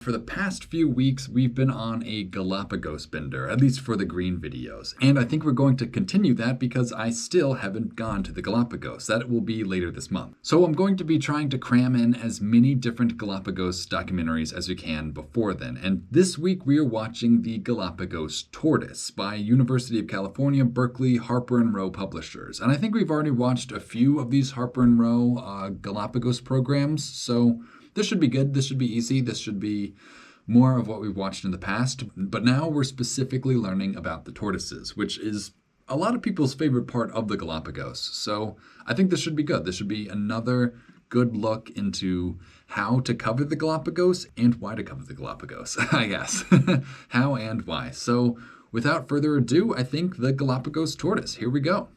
For the past few weeks, we've been on a Galapagos bender, at least for the green videos. And I think we're going to continue that because I still haven't gone to the Galapagos. That will be later this month. So I'm going to be trying to cram in as many different Galapagos documentaries as we can before then. And this week we are watching the Galapagos Tortoise by University of California, Berkeley, Harper & Row publishers. And I think we've already watched a few of these Harper & Row Galapagos programs, so this should be good. This should be easy. This should be more of what we've watched in the past. But now we're specifically learning about the tortoises, which is a lot of people's favorite part of the Galapagos. So I think this should be good. This should be another good look into how to cover the Galapagos and why to cover the Galapagos, I guess. How and why. So without further ado, I think the Galapagos Tortoise. Here we go.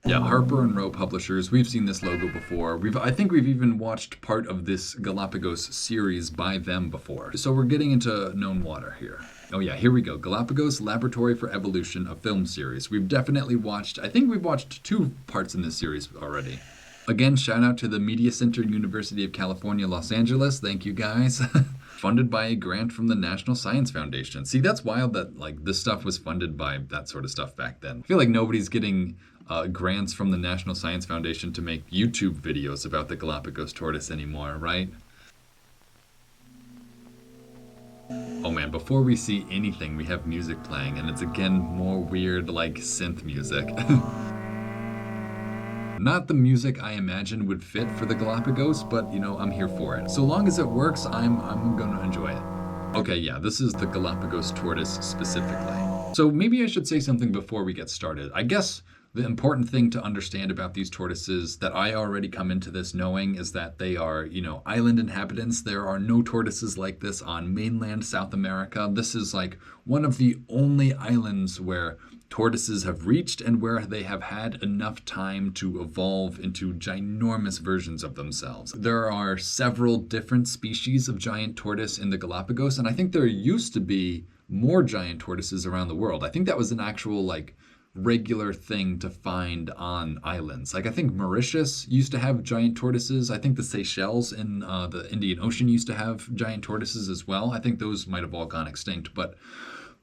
Yeah, Harper & Row publishers, we've seen this logo before. I think we've even watched part of this Galapagos series by them before. So we're getting into known water here. Oh yeah, here we go. Galapagos Laboratory for Evolution, a film series. I think we've watched 2 parts in this series already. Again, shout out to the Media Center, University of California, Los Angeles. Thank you guys. Funded by a grant from the National Science Foundation. See, that's wild that this stuff was funded by that sort of stuff back then. I feel like nobody's getting grants from the National Science Foundation to make YouTube videos about the Galapagos tortoise anymore, right? Oh man, before we see anything, we have music playing, and it's again more weird, like synth music. Not the music I imagine would fit for the Galapagos, but you know, I'm here for it. So long as it works, I'm gonna enjoy it. Okay, yeah, this is the Galapagos tortoise specifically. So maybe I should say something before we get started. I guess the important thing to understand about these tortoises that I already come into this knowing is that they are, island inhabitants. There are no tortoises like this on mainland South America. This is like one of the only islands where tortoises have reached and where they have had enough time to evolve into ginormous versions of themselves. There are several different species of giant tortoise in the Galapagos, and I think there used to be more giant tortoises around the world. I think that was an actual regular thing to find on islands. I think Mauritius used to have giant tortoises. I think the Seychelles in the Indian Ocean used to have giant tortoises as well. I think those might have all gone extinct. But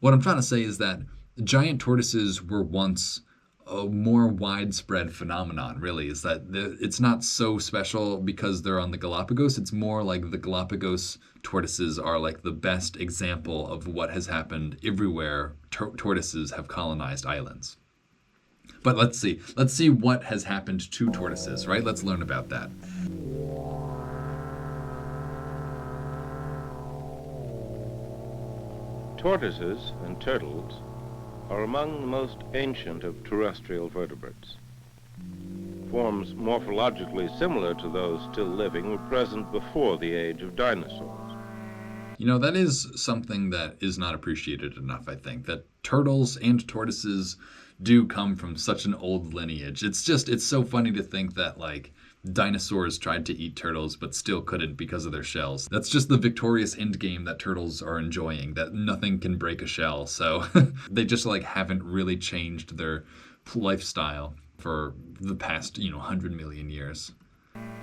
what I'm trying to say is that giant tortoises were once a more widespread phenomenon, really. Is that it's not so special because they're on the Galapagos. It's more like the Galapagos tortoises are like the best example of what has happened everywhere tortoises have colonized islands. But let's see what has happened to tortoises, right? Let's learn about that. Tortoises and turtles are among the most ancient of terrestrial vertebrates. Forms morphologically similar to those still living were present before the age of dinosaurs. That is something that is not appreciated enough, I think, that turtles and tortoises do come from such an old lineage. It's so funny to think that, dinosaurs tried to eat turtles but still couldn't because of their shells. That's just the victorious endgame that turtles are enjoying, that nothing can break a shell. So they just, haven't really changed their lifestyle for the past, 100 million years.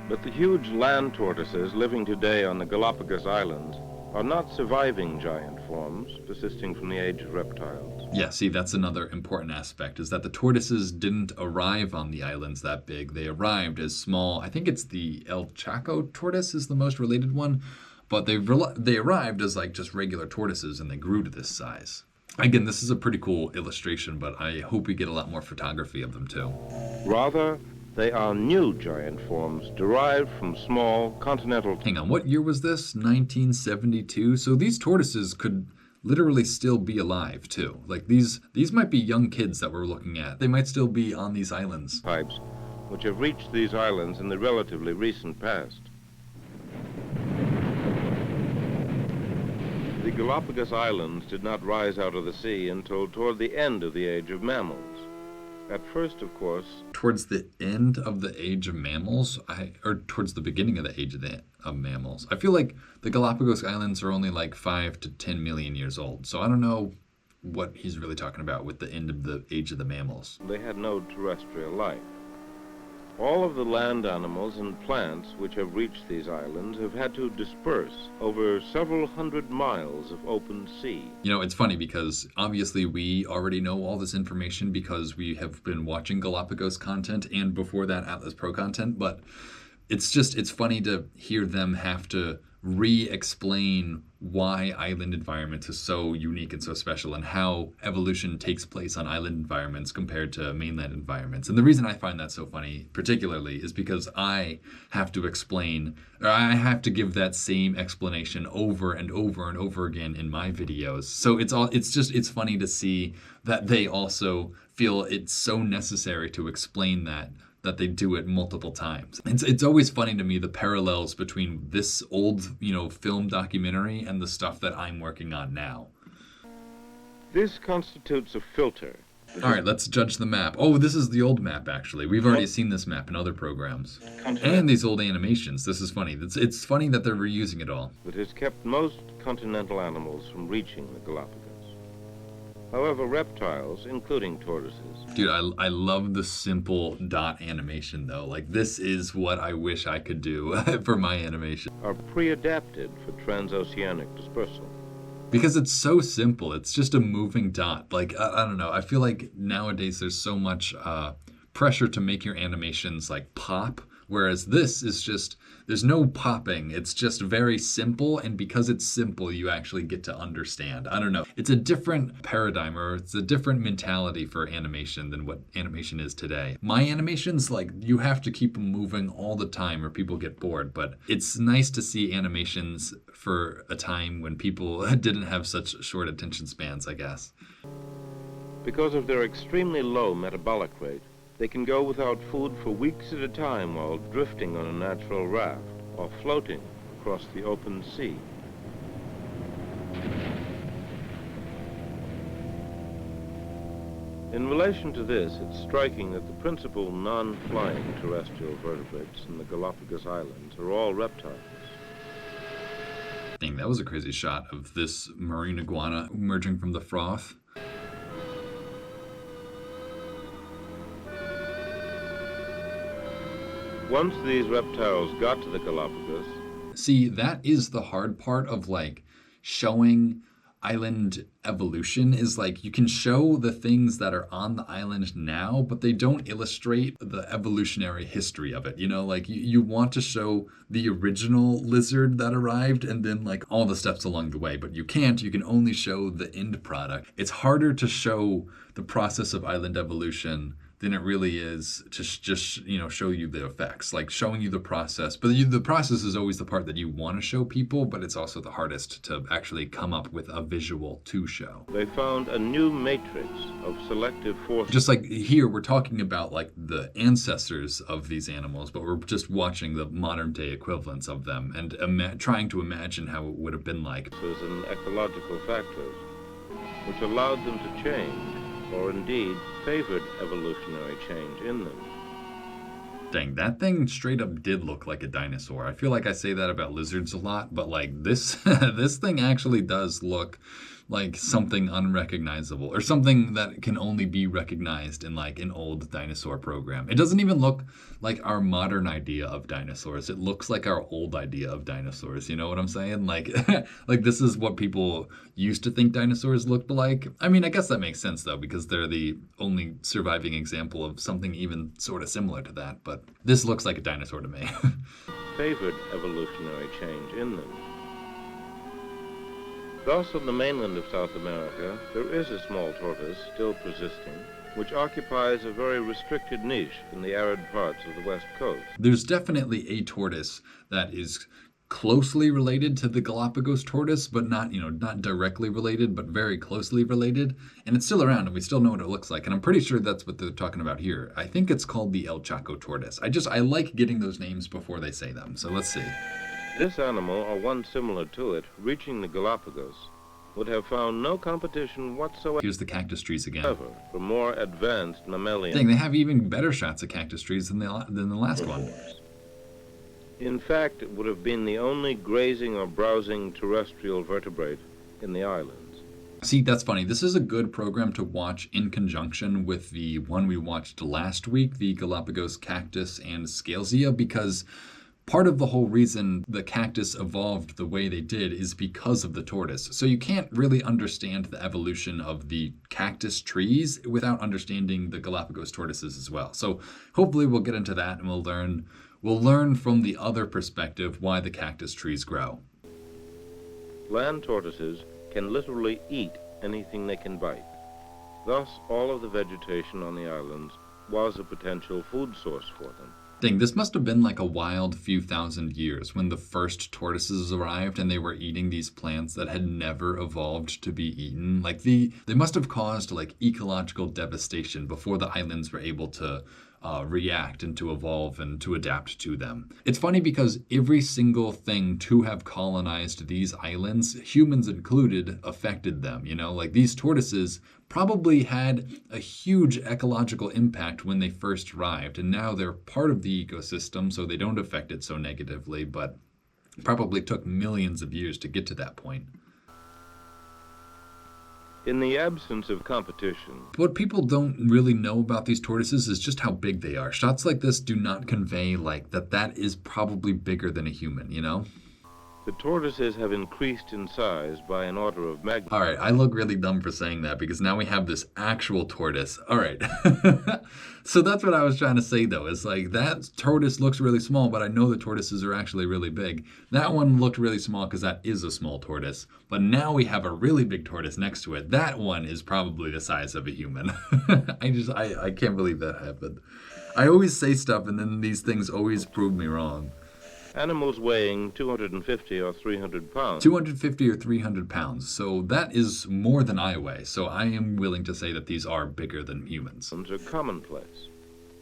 But the huge land tortoises living today on the Galapagos Islands are not surviving giant forms desisting from the age of reptiles. Yeah, see, that's another important aspect, is that the tortoises didn't arrive on the islands that big. They arrived as small. I think it's the El Chaco tortoise is the most related one, but they arrived as just regular tortoises and they grew to this size. Again, this is a pretty cool illustration, but I hope we get a lot more photography of them too. Rather, they are new giant forms derived from small continental... Hang on, what year was this? 1972? So these tortoises could literally still be alive too. These might be young kids that we're looking at. They might still be on these islands. Types which have reached these islands in the relatively recent past. The Galapagos Islands did not rise out of the sea until toward the end of the age of mammals. At first, of course... Towards the end of the age of mammals? Or towards the beginning of the age of mammals? I feel like the Galapagos Islands are only 5 to 10 million years old. So I don't know what he's really talking about with the end of the age of the mammals. They had no terrestrial life. All of the land animals and plants which have reached these islands have had to disperse over several hundred miles of open sea. You know, it's funny because obviously we already know all this information because we have been watching Galapagos content and before that Atlas Pro content, but it's funny to hear them have to re-explain why island environments is so unique and so special and how evolution takes place on island environments compared to mainland environments. And the reason I find that so funny particularly is because I have to explain, or I have to give that same explanation over and over and over again in my videos. So it's funny to see that they also feel it's so necessary to explain that they do it multiple times. It's always funny to me the parallels between this old, film documentary and the stuff that I'm working on now. This constitutes a filter. All right, let's judge the map. Oh, this is the old map, actually. We've already seen this map in other programs. And these old animations. This is funny. It's funny that they're reusing it all. That has kept most continental animals from reaching the Galapagos. However, reptiles, including tortoises... Dude, I love the simple dot animation, though. Like, this is what I wish I could do for my animation. ...are pre-adapted for transoceanic dispersal. Because it's so simple. It's just a moving dot. Like, I don't know. I feel like nowadays there's so much pressure to make your animations, like, pop. Whereas this is just, there's no popping. It's just very simple. And because it's simple, you actually get to understand. I don't know. It's a different paradigm, or it's a different mentality for animation than what animation is today. My animations, like, you have to keep them moving all the time or people get bored. But it's nice to see animations for a time when people didn't have such short attention spans, I guess. Because of their extremely low metabolic rate, they can go without food for weeks at a time while drifting on a natural raft or floating across the open sea. In relation to this, it's striking that the principal non-flying terrestrial vertebrates in the Galapagos Islands are all reptiles. Dang, that was a crazy shot of this marine iguana emerging from the froth. Once these reptiles got to the Galapagos... See, that is the hard part of, like, showing island evolution is, like, you can show the things that are on the island now, but they don't illustrate the evolutionary history of it. Like, you want to show the original lizard that arrived and then, like, all the steps along the way, but you can't. You can only show the end product. It's harder to show the process of island evolution than it really is to just show you the effects, like showing you the process. But the process is always the part that you want to show people, but it's also the hardest to actually come up with a visual to show. They found a new matrix of selective forces. Just like here, we're talking about like the ancestors of these animals, but we're just watching the modern day equivalents of them and trying to imagine how it would have been like. And ecological factors, which allowed them to change, or indeed favored evolutionary change in them. Dang, that thing straight up did look like a dinosaur. I feel like I say that about lizards a lot, but like this this thing actually does look like something unrecognizable, or something that can only be recognized in like an old dinosaur program. It doesn't even look like our modern idea of dinosaurs. It looks like our old idea of dinosaurs. You know what I'm saying? Like, like this is what people used to think dinosaurs looked like. I mean, I guess that makes sense though, because they're the only surviving example of something even sort of similar to that. But this looks like a dinosaur to me. Favored evolutionary change in them. Thus, on the mainland of South America, there is a small tortoise still persisting, which occupies a very restricted niche in the arid parts of the west coast. There's definitely a tortoise that is closely related to the Galapagos tortoise, but not directly related, but very closely related. And it's still around, and we still know what it looks like. And I'm pretty sure that's what they're talking about here. I think it's called the El Chaco tortoise. I like getting those names before they say them. So let's see. This animal, or one similar to it, reaching the Galapagos, would have found no competition whatsoever. Here's the cactus trees again. For more advanced mammalian. Dang, they have even better shots of cactus trees than the last one. In fact, it would have been the only grazing or browsing terrestrial vertebrate in the islands. See, that's funny. This is a good program to watch in conjunction with the one we watched last week, the Galapagos cactus and scalesia, because part of the whole reason the cactus evolved the way they did is because of the tortoise. So you can't really understand the evolution of the cactus trees without understanding the Galapagos tortoises as well. So hopefully we'll get into that and we'll learn from the other perspective why the cactus trees grow. Land tortoises can literally eat anything they can bite. Thus, all of the vegetation on the islands was a potential food source for them. This must have been like a wild few thousand years when the first tortoises arrived and they were eating these plants that had never evolved to be eaten. Like they must have caused like ecological devastation before the islands were able to react and to evolve and to adapt to them. It's funny because every single thing to have colonized these islands, humans included, affected them. You know, like these tortoises probably had a huge ecological impact when they first arrived, and now they're part of the ecosystem, so they don't affect it so negatively, but probably took millions of years to get to that point. In the absence of competition, what people don't really know about these tortoises is just how big they are. Shots like this do not convey like that is probably bigger than a human, you know? the tortoises have increased in size by an order of magnitude. All right, I look really dumb for saying that because now we have this actual tortoise. All right. So that's what I was trying to say, though, is like that tortoise looks really small, but I know the tortoises are actually really big. That one looked really small because that is a small tortoise. But now we have a really big tortoise next to it. That one is probably the size of a human. I can't believe that happened. I always say stuff and then these things always prove me wrong. Animals weighing 250 or 300 pounds. 250 or 300 pounds. So that is more than I weigh. So I am willing to say that these are bigger than humans. Are commonplace.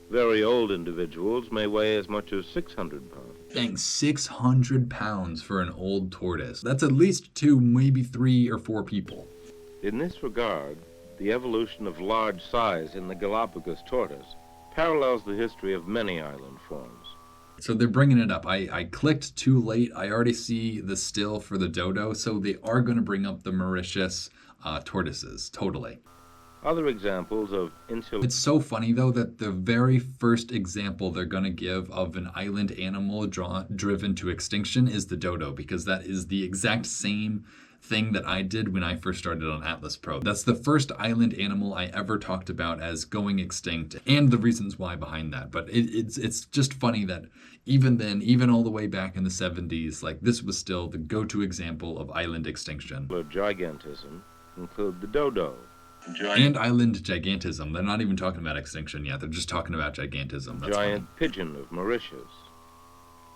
Very old individuals may weigh as much as 600 pounds. Dang, 600 pounds for an old tortoise. That's at least 2, maybe 3 or 4 people. In this regard, the evolution of large size in the Galapagos tortoise parallels the history of many island forms. So they're bringing it up. I clicked too late. I already see the still for the dodo, so they are going to bring up the Mauritius tortoises, totally. Other examples of insular... It's so funny, though, that the very first example they're going to give of an island animal driven to extinction is the dodo, because that is the exact same thing that I did when I first started on Atlas Pro. That's the first island animal I ever talked about as going extinct, and the reasons why behind that. But it's just funny that even then, even all the way back in the 70s, like this was still the go-to example of island extinction. Gigantism include the dodo. And island gigantism. They're not even talking about extinction yet. They're just talking about gigantism. That's giant funny. Pigeon of Mauritius.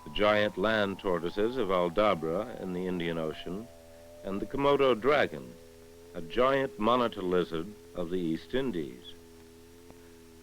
The giant land tortoises of Aldabra in the Indian Ocean, and the Komodo dragon, a giant monitor lizard of the East Indies.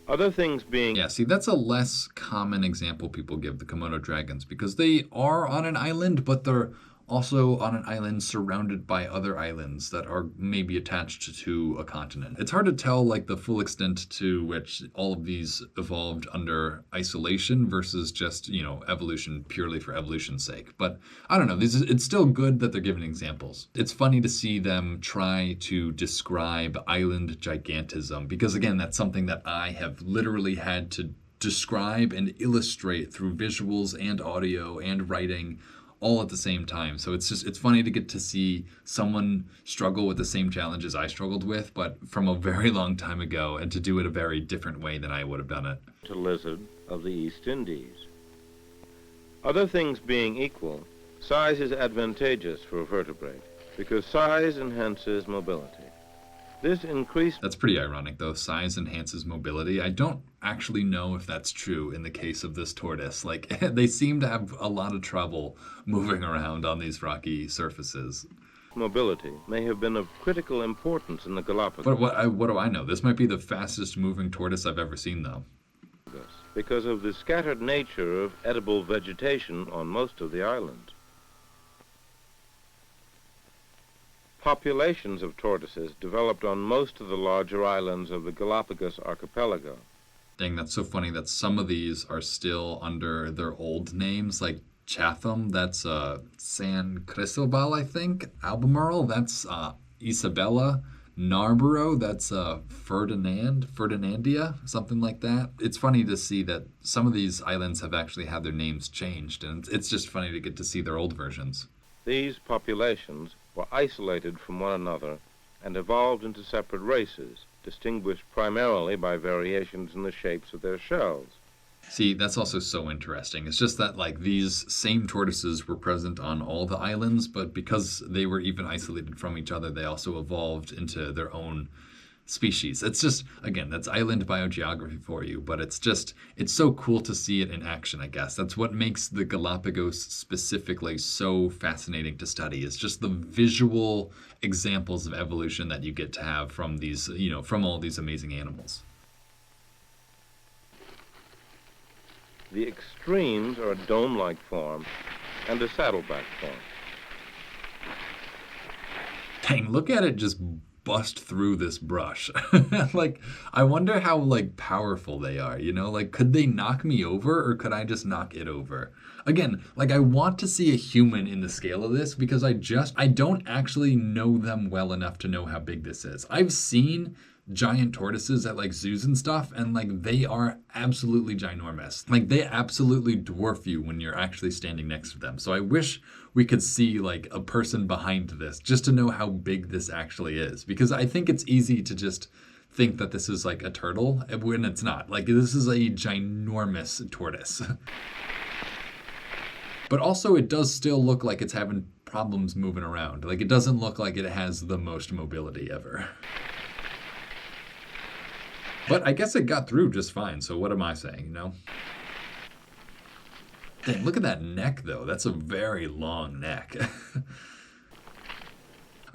Other things being... Yeah, see, that's a less common example people give, the Komodo dragons, because they are on an island, but they're also on an island surrounded by other islands that are maybe attached to a continent. It's hard to tell like the full extent to which all of these evolved under isolation versus just, you know, evolution purely for evolution's sake. But I don't know, it's still good that they're giving examples. It's funny to see them try to describe island gigantism because, again, that's something that I have literally had to describe and illustrate through visuals and audio and writing all at the same time. So it's funny to get to see someone struggle with the same challenges I struggled with, but from a very long time ago, and to do it a very different way than I would have done it. A lizard of the East Indies. Other things being equal, size is advantageous for a vertebrate because size enhances mobility. This increased... That's pretty ironic, though. Size enhances mobility. I don't actually know if that's true in the case of this tortoise. Like, they seem to have a lot of trouble moving around on these rocky surfaces. Mobility may have been of critical importance in the Galapagos. But what do I know? This might be the fastest moving tortoise I've ever seen, though. Because of the scattered nature of edible vegetation on most of the island. Populations of tortoises developed on most of the larger islands of the Galapagos archipelago. Dang, that's so funny that some of these are still under their old names, like Chatham, that's San Cristobal, I think. Albemarle, that's Isabella, Narborough, that's Ferdinandia, something like that. It's funny to see that some of these islands have actually had their names changed, and it's just funny to get to see their old versions. These populations were isolated from one another and evolved into separate races, distinguished primarily by variations in the shapes of their shells. See, that's also so interesting. It's just that, like, these same tortoises were present on all the islands, but because they were even isolated from each other, they also evolved into their own species. It's just, again, that's island biogeography for you, but it's so cool to see it in action, I guess. That's what makes the Galapagos specifically so fascinating to study. It's just the visual examples of evolution that you get to have from these, from all these amazing animals. The extremes are a dome-like form and a saddleback form. Dang, look at it just bust through this brush. Like, I wonder how, like, powerful they are, Like, could they knock me over, or could I just knock it over? Again, like, I want to see a human in the scale of this because I don't actually know them well enough to know how big this is. I've seen giant tortoises at like zoos and stuff, and like they are absolutely ginormous. Like they absolutely dwarf you when you're actually standing next to them. So I wish we could see like a person behind this just to know how big this actually is, because I think it's easy to just think that this is like a turtle when it's not. Like this is a ginormous tortoise. But also it does still look like it's having problems moving around. Like it doesn't look like it has the most mobility ever. But I guess it got through just fine, so what am I saying, Dang, look at that neck, though. That's a very long neck.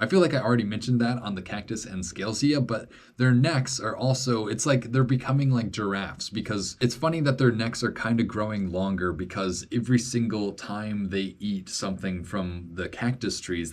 I feel like I already mentioned that on the cactus and scalesia, but their necks are also, it's like they're becoming like giraffes, because it's funny that their necks are kind of growing longer because every single time they eat something from the cactus trees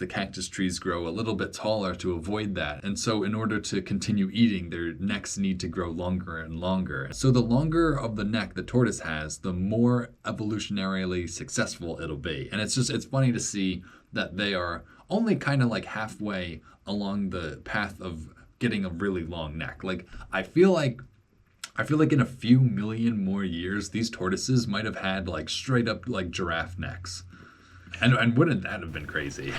grow a little bit taller to avoid that. And so in order to continue eating, their necks need to grow longer and longer. So the longer of the neck the tortoise has, the more evolutionarily successful it'll be. And it's funny to see that they are only kind of like halfway along the path of getting a really long neck. Like I feel like in a few million more years, these tortoises might have had like straight up like giraffe necks. And wouldn't that have been crazy?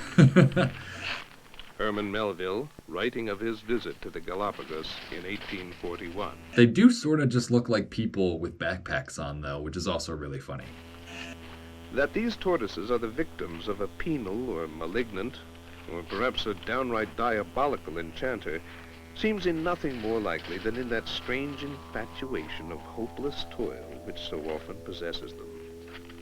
Herman Melville, writing of his visit to the Galapagos in 1841. They do sort of just look like people with backpacks on, though, which is also really funny. That these tortoises are the victims of a penal or malignant, or perhaps a downright diabolical enchanter, seems in nothing more likely than in that strange infatuation of hopeless toil which so often possesses them.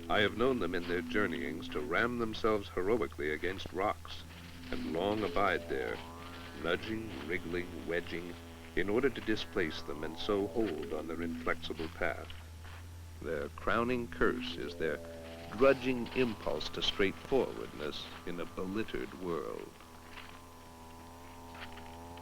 I have known them in their journeyings to ram themselves heroically against rocks, and long abide there, nudging, wriggling, wedging, in order to displace them and so hold on their inflexible path. Their crowning curse is their grudging impulse to straightforwardness in a belittered world.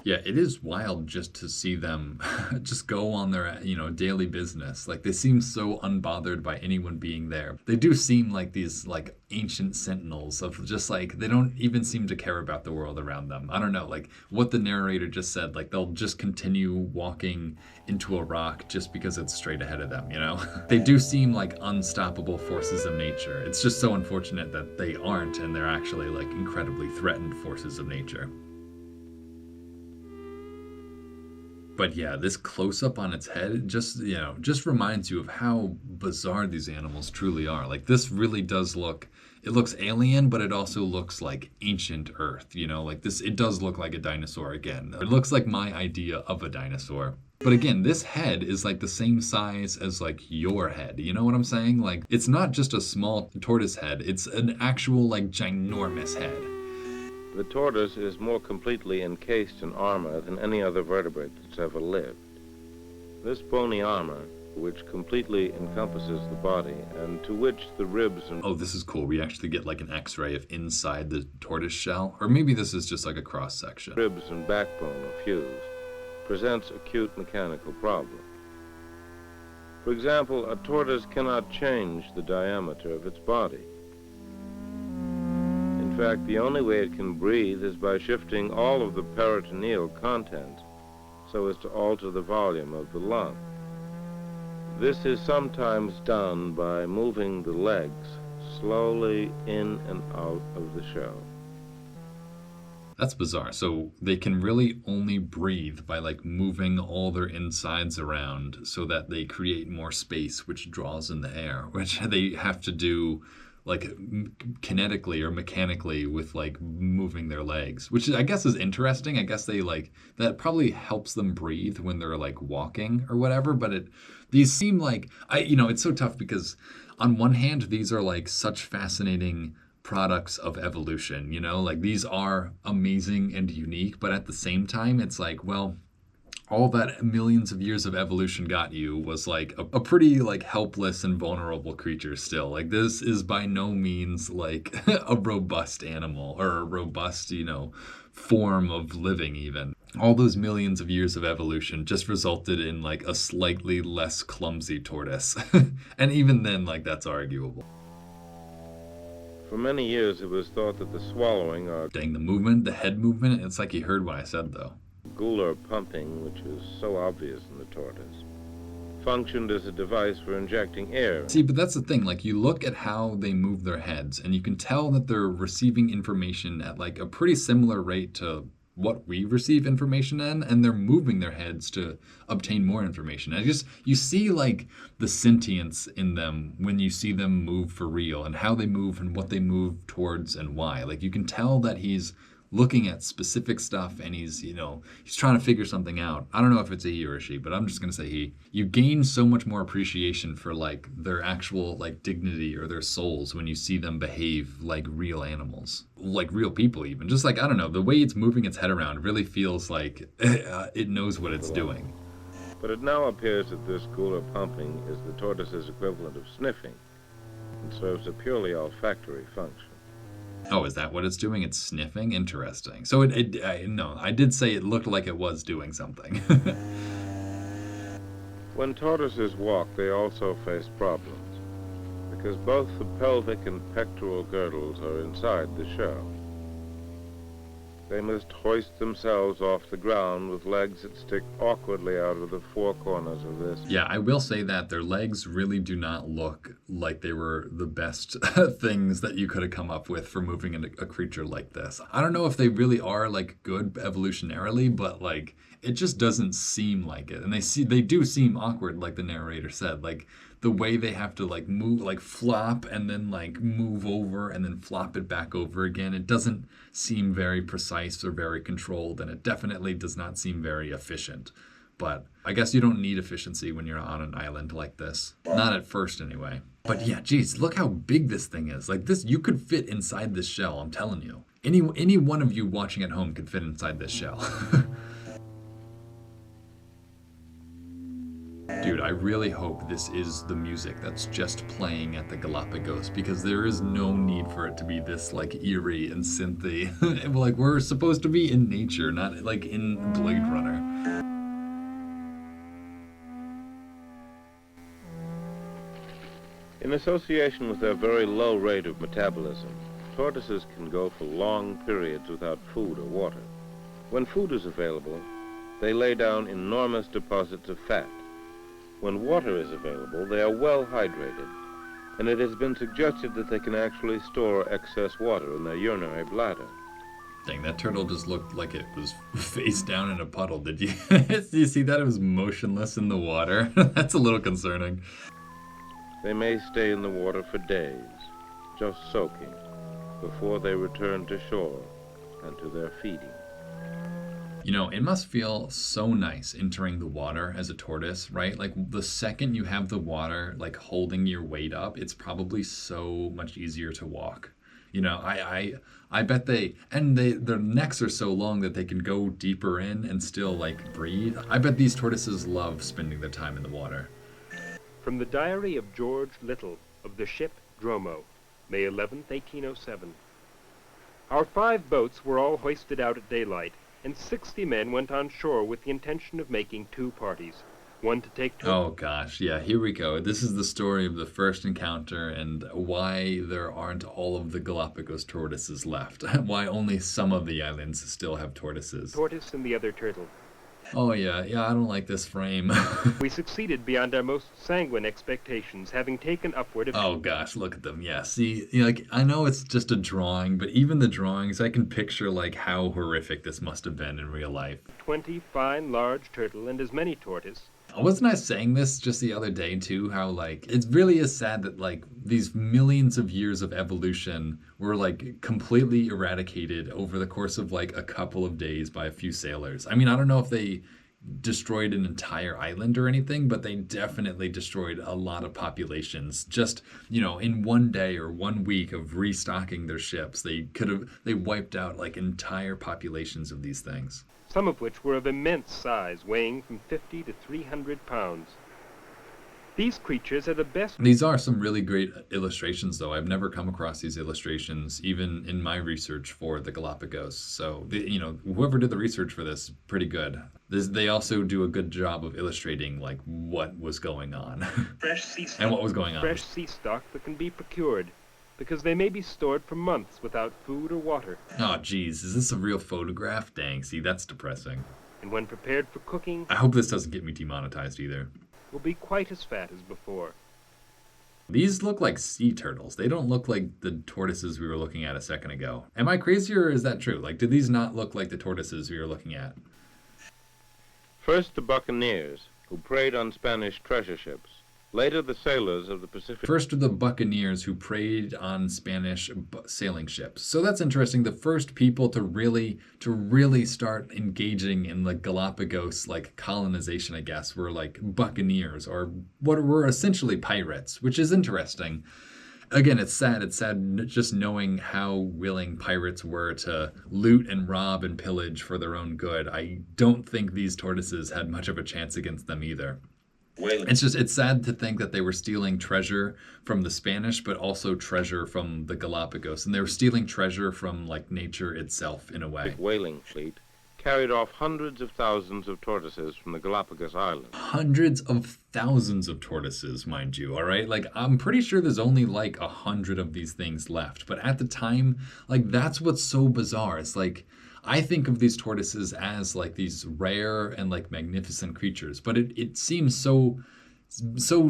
Yeah, it is wild just to see them just go on their, daily business. Like they seem so unbothered by anyone being there. They do seem like these like ancient sentinels of just like, they don't even seem to care about the world around them. I don't know, like what the narrator just said, like they'll just continue walking into a rock just because it's straight ahead of them, They do seem like unstoppable forces of nature. It's just so unfortunate that they aren't, and they're actually like incredibly threatened forces of nature. But yeah, this close-up on its head just reminds you of how bizarre these animals truly are. Like this really does it looks alien, but it also looks like ancient Earth, like this, it does look like a dinosaur again. It looks like my idea of a dinosaur. But again, this head is like the same size as like your head. You know what I'm saying? Like it's not just a small tortoise head, it's an actual like ginormous head. The tortoise is more completely encased in armor than any other vertebrate that's ever lived. This bony armor, which completely encompasses the body and to which the ribs and... Oh, this is cool. We actually get like an x-ray of inside the tortoise shell. Or maybe this is just like a cross-section. Ribs and backbone are fused, presents acute mechanical problem. For example, a tortoise cannot change the diameter of its body. In fact, the only way it can breathe is by shifting all of the peritoneal content so as to alter the volume of the lung. This is sometimes done by moving the legs slowly in and out of the shell. That's bizarre. So they can really only breathe by like moving all their insides around so that they create more space, which draws in the air, which they have to do like kinetically or mechanically with like moving their legs, which I guess is interesting. I guess they like that probably helps them breathe when they're like walking or whatever. But these seem like it's so tough because on one hand, these are like such fascinating products of evolution, like these are amazing and unique, but at the same time it's like, well, all that millions of years of evolution got you was like a pretty like helpless and vulnerable creature still. Like this is by no means like a robust animal or a robust, form of living even. All those millions of years of evolution just resulted in like a slightly less clumsy tortoise. And even then, like that's arguable. For many years, it was thought that the swallowing, or Dang, the head movement, it's like he heard what I said, though. gular pumping, which is so obvious in the tortoise, functioned as a device for injecting air. See, but that's the thing. Like, you look at how they move their heads, and you can tell that they're receiving information at, like, a pretty similar rate to what we receive information in, and they're moving their heads to obtain more information. You see like the sentience in them when you see them move for real and how they move and what they move towards and why. Like you can tell that he's looking at specific stuff and he's trying to figure something out. I don't know if it's a he or a she, but I'm just going to say he. You gain so much more appreciation for like their actual like dignity or their souls when you see them behave like real animals, like real people even. Just like, I don't know, the way it's moving its head around really feels like it knows what it's doing. But it now appears that this gular pumping is the tortoise's equivalent of sniffing and serves a purely olfactory function. Oh, is that what it's doing? It's sniffing? Interesting. So I did say it looked like it was doing something. When tortoises walk, they also face problems, because both the pelvic and pectoral girdles are inside the shell. They must hoist themselves off the ground with legs that stick awkwardly out of the four corners of this. Yeah, I will say that their legs really do not look like they were the best things that you could have come up with for moving a creature like this. I don't know if they really are like good evolutionarily, but like it just doesn't seem like it. And they do seem awkward, like the narrator said. Like the way they have to like move, like flop and then like move over and then flop it back over again. It doesn't seem very precise or very controlled, and it definitely does not seem very efficient. But I guess you don't need efficiency when you're on an island like this. Not at first anyway. But yeah, geez, look how big this thing is. Like this, you could fit inside this shell, I'm telling you. Any one of you watching at home could fit inside this shell. Dude, I really hope this is the music that's just playing at the Galapagos, because there is no need for it to be this like eerie and synthy. Like we're supposed to be in nature, not like in Blade Runner. In association with their very low rate of metabolism, tortoises can go for long periods without food or water. When food is available, they lay down enormous deposits of fat. When water is available, they are well hydrated, and it has been suggested that they can actually store excess water in their urinary bladder. Dang, that turtle just looked like it was face down in a puddle. Did you? Did you see that? It was motionless in the water. That's a little concerning. They may stay in the water for days, just soaking, before they return to shore and to their feeding. You know, it must feel so nice entering the water as a tortoise, right? Like the second you have the water like holding your weight up, it's probably so much easier to walk. You know, I bet their necks are so long that they can go deeper in and still like breathe. I bet these tortoises love spending their time in the water. From the diary of George Little of the ship Dromo, May 11th, 1807. Our 5 boats were all hoisted out at daylight, and 60 men went on shore with the intention of making 2 parties. one to take to. Oh gosh, yeah, here we go. This is the story of the first encounter and why there aren't all of the Galapagos tortoises left. Why only some of the islands still have tortoises. Tortoise and the other turtle. Oh yeah, I don't like this frame. We succeeded beyond our most sanguine expectations, having taken upward of... Oh gosh, look at them. Yeah, see, like I know it's just a drawing, but even the drawings, I can picture like how horrific this must have been in real life. 20 fine large turtle and as many tortoise. Wasn't I saying this just the other day too? How like it really is sad that like these millions of years of evolution were like completely eradicated over the course of like a couple of days by a few sailors. I mean, I don't know if they destroyed an entire island or anything, but they definitely destroyed a lot of populations. Just, in one day or 1 week of restocking their ships, they wiped out like entire populations of these things. Some of which were of immense size, weighing from 50 to 300 pounds. These creatures are the best... These are some really great illustrations, though. I've never come across these illustrations, even in my research for the Galapagos. So, whoever did the research for this, pretty good. They also do a good job of illustrating, like, what was going on. Fresh sea stock. And what was going on. Fresh sea stock that can be procured, because they may be stored for months without food or water. Oh, geez, is this a real photograph? Dang, see, that's depressing. And when prepared for cooking... I hope this doesn't get me demonetized either. ...will be quite as fat as before. These look like sea turtles. They don't look like the tortoises we were looking at a second ago. Am I crazy or is that true? Like, do these not look like the tortoises we were looking at? First the buccaneers, who preyed on Spanish treasure ships. Later the sailors of the Pacific. First are the buccaneers who preyed on Spanish sailing ships. So that's interesting. The first people to really start engaging in the Galapagos like colonization, I guess, were like buccaneers, or what were essentially pirates, which is interesting. Again, it's sad. It's sad just knowing how willing pirates were to loot and rob and pillage for their own good. I don't think these tortoises had much of a chance against them either. It's sad to think that they were stealing treasure from the Spanish, but also treasure from the Galapagos. And they were stealing treasure from like nature itself in a way. Whaling fleet carried off hundreds of thousands of tortoises from the Galapagos Islands. Hundreds of thousands of tortoises, mind you, all right? Like, I'm pretty sure there's only like 100 of these things left. But at the time, like, that's what's so bizarre. It's like, I think of these tortoises as like these rare and like magnificent creatures, but it seems so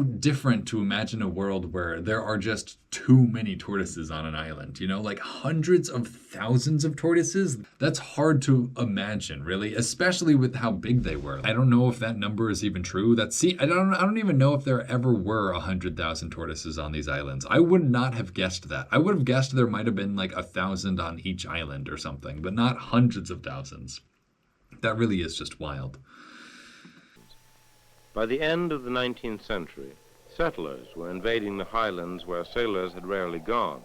different to imagine a world where there are just too many tortoises on an island, like hundreds of thousands of tortoises. That's hard to imagine, really, especially with how big they were. I don't know if that number is even true. I don't even know if there ever were 100,000 tortoises on these islands. I would not have guessed that. I would have guessed there might have been like 1,000 on each island or something, but not hundreds of thousands. That really is just wild. By the end of the 19th century, settlers were invading the highlands where sailors had rarely gone,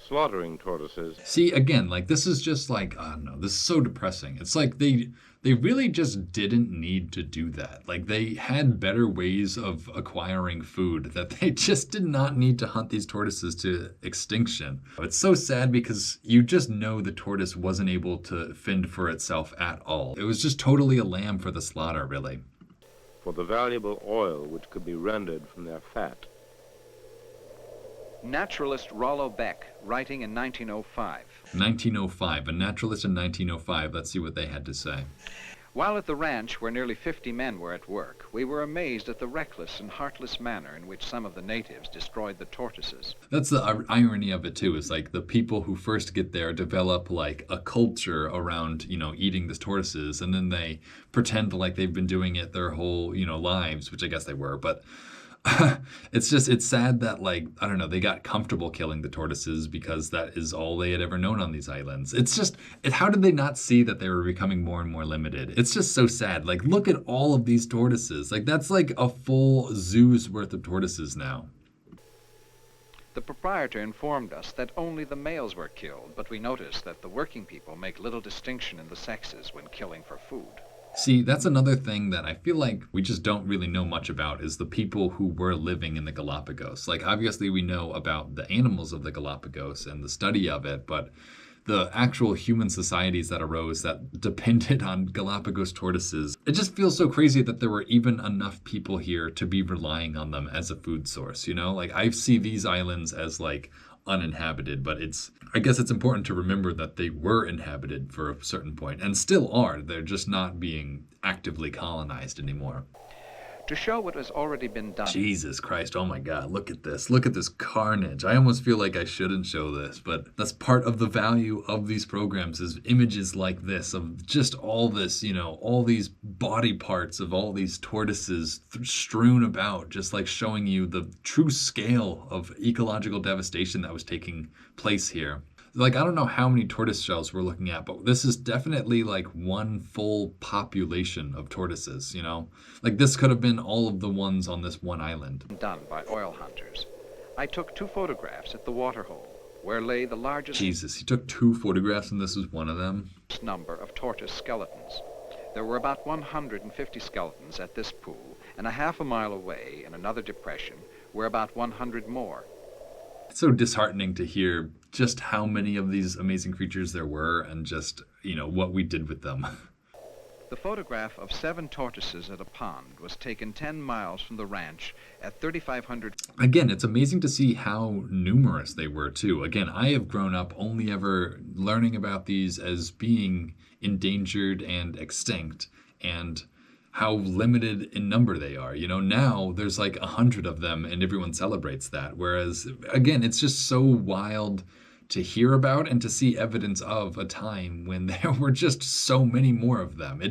slaughtering tortoises. See, again, like this is just like, I don't know, this is so depressing. It's like they really just didn't need to do that. Like they had better ways of acquiring food that they just did not need to hunt these tortoises to extinction. It's so sad because you just know the tortoise wasn't able to fend for itself at all. It was just totally a lamb for the slaughter, really. For the valuable oil which could be rendered from their fat. Naturalist Rollo Beck, writing in 1905. 1905, a naturalist in 1905. Let's see what they had to say. While at the ranch, where nearly 50 men were at work, we were amazed at the reckless and heartless manner in which some of the natives destroyed the tortoises. That's the irony of it, too, is like the people who first get there develop like a culture around, eating the tortoises, and then they pretend like they've been doing it their whole, lives, which I guess they were, but it's sad that like, I don't know, they got comfortable killing the tortoises because that is all they had ever known on these islands. How did they not see that they were becoming more and more limited? It's just so sad. Like, look at all of these tortoises. Like, that's like a full zoo's worth of tortoises now. The proprietor informed us that only the males were killed, but we noticed that the working people make little distinction in the sexes when killing for food. See, that's another thing that I feel like we just don't really know much about is the people who were living in the Galapagos. Like, obviously we know about the animals of the Galapagos and the study of it, but the actual human societies that arose that depended on Galapagos tortoises. It just feels so crazy that there were even enough people here to be relying on them as a food source, you know? Like, I see these islands as like uninhabited, but I guess it's important to remember that they were inhabited for a certain point and still are. They're just not being actively colonized anymore. To show what has already been done. Jesus Christ, oh my God, look at this. Look at this carnage. I almost feel like I shouldn't show this, but that's part of the value of these programs is images like this of just all this, you know, all these body parts of all these tortoises strewn about, just like showing you the true scale of ecological devastation that was taking place here. Like, I don't know how many tortoise shells we're looking at, but this is definitely like one full population of tortoises, you know? Like, this could have been all of the ones on this one island. Done by oil hunters. I took 2 photographs at the waterhole, where lay the largest Jesus, he took 2 photographs and this was one of them? Number of tortoise skeletons. There were about 150 skeletons at this pool, and a half a mile away in another depression were about 100 more. It's so disheartening to hear just how many of these amazing creatures there were and just, you know, what we did with them. The photograph of 7 tortoises at a pond was taken 10 miles from the ranch at 3,500. Again, it's amazing to see how numerous they were, too. Again, I have grown up only ever learning about these as being endangered and extinct, and how limited in number they are. You know, now there's like 100 of them and everyone celebrates that. Whereas, again, it's just so wild to hear about and to see evidence of a time when there were just so many more of them.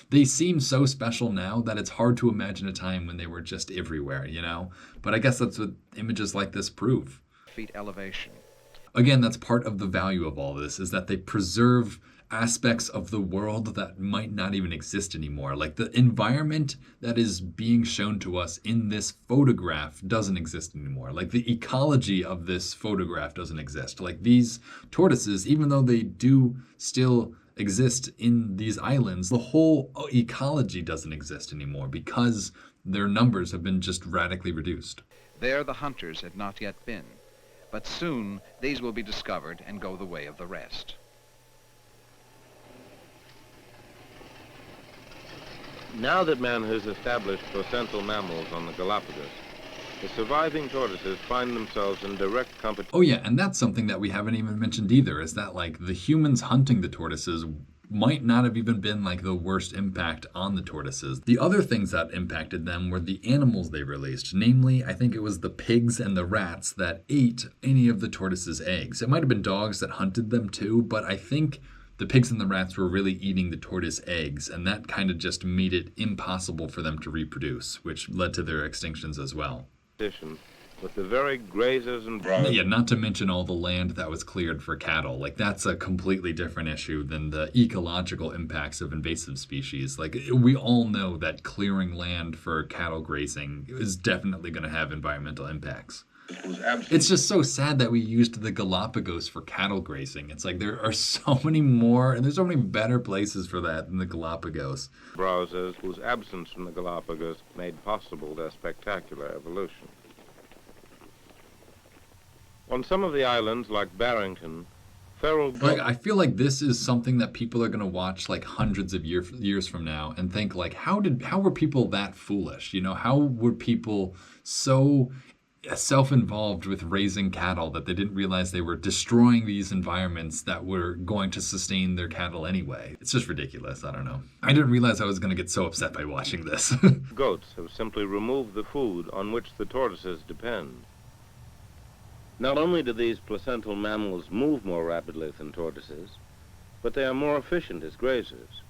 They seem so special now that it's hard to imagine a time when they were just everywhere, you know? But I guess that's what images like this prove. Feet elevation. Again, that's part of the value of all this, is that they preserve aspects of the world that might not even exist anymore. Like, the environment that is being shown to us in this photograph doesn't exist anymore. Like, the ecology of this photograph doesn't exist. Like, these tortoises, even though they do still exist in these islands, the whole ecology doesn't exist anymore because their numbers have been just radically reduced. There the hunters had not yet been, but soon these will be discovered and go the way of the rest. Now that man has established placental mammals on the Galapagos, the surviving tortoises find themselves in direct competition. Oh yeah, and that's something that we haven't even mentioned either, is that like the humans hunting the tortoises might not have even been like the worst impact on the tortoises. The other things that impacted them were the animals they released. Namely, I think it was the pigs and the rats that ate any of the tortoises' eggs. It might have been dogs that hunted them too, but I think the pigs and the rats were really eating the tortoise eggs, and that kind of just made it impossible for them to reproduce, which led to their extinctions as well. With the very grazers and browsers. Yeah, not to mention all the land that was cleared for cattle. Like, that's a completely different issue than the ecological impacts of invasive species. Like, we all know that clearing land for cattle grazing is definitely going to have environmental impacts. It's just so sad that we used the Galapagos for cattle grazing. It's like there are so many more, and there's so many better places for that than the Galapagos. Browsers whose absence from the Galapagos made possible their spectacular evolution. On some of the islands, like Barrington, feral... Like, I feel like this is something that people are going to watch like hundreds of years from now and think like, how were people that foolish? You know, how were people so self-involved with raising cattle that they didn't realize they were destroying these environments that were going to sustain their cattle anyway? It's just ridiculous. I don't know. I didn't realize I was going to get so upset by watching this. Goats have simply removed the food on which the tortoises depend. Not only do these placental mammals move more rapidly than tortoises, but they are more efficient as grazers.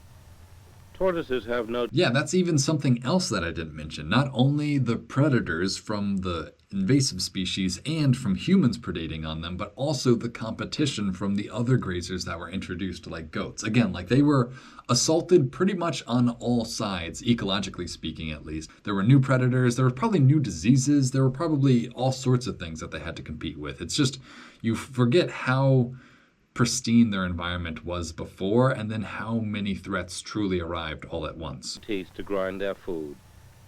Tortoises have no... Yeah, that's even something else that I didn't mention. Not only the predators from the invasive species and from humans predating on them, but also the competition from the other grazers that were introduced, like goats. Again, like they were assaulted pretty much on all sides, ecologically speaking at least. There were new predators, there were probably new diseases, there were probably all sorts of things that they had to compete with. It's just, you forget how pristine their environment was before, and then how many threats truly arrived all at once. Teeth to grind their food,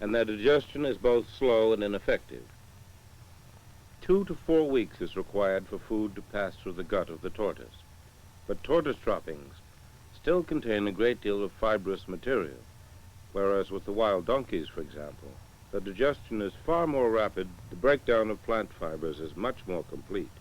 and their digestion is both slow and ineffective. 2 to 4 weeks is required for food to pass through the gut of the tortoise. but tortoise droppings still contain a great deal of fibrous material, whereas with the wild donkeys, for example, the digestion is far more rapid, the breakdown of plant fibers is much more complete.